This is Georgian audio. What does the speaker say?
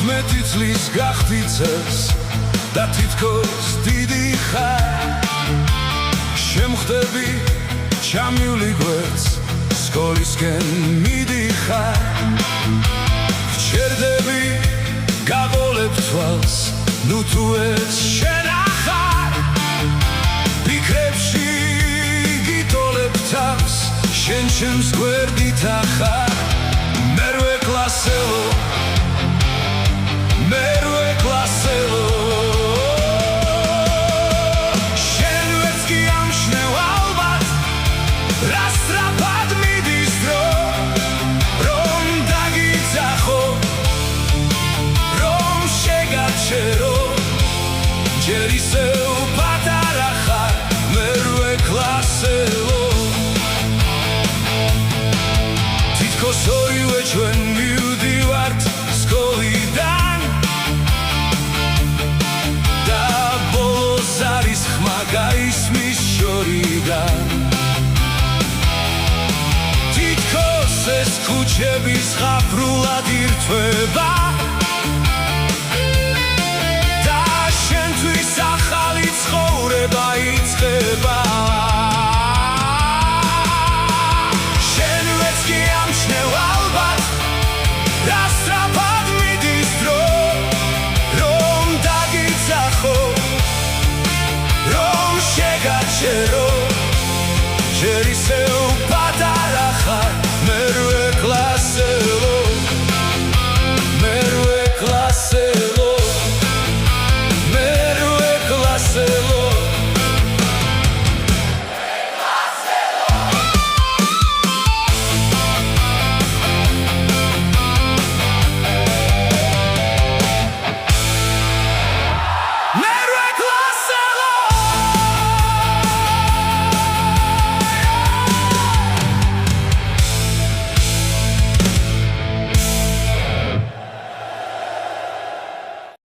14 წლის გახდიცეს და თითქოს დიდი ხარ შემხდები ჩამივლი გვერდს სკოლისკენ მიდიხარ გჩერდები გაბოლებ თვალს ნუ თუ ეს შენ ახარ ფიქრებში გიტოლებ თავს შენ ჩემს გვერდით ახარ მერვე კლასელო მერვე კლასელო შენ ვერც კი ამშნევ ალბათ რა სწრაფად მიდის დრო რომ დაგიძახო რომ შეგაჩერო ჯერ ისევ პატარა ხარ მერვე კლასელო თითქოს ორივე ჩვენ მივდივართ სკოლიდან და ბოლოს არის ხმა გაისმის შორიდან თითქოს ეს ქუჩები ზღაპრულად ირთვება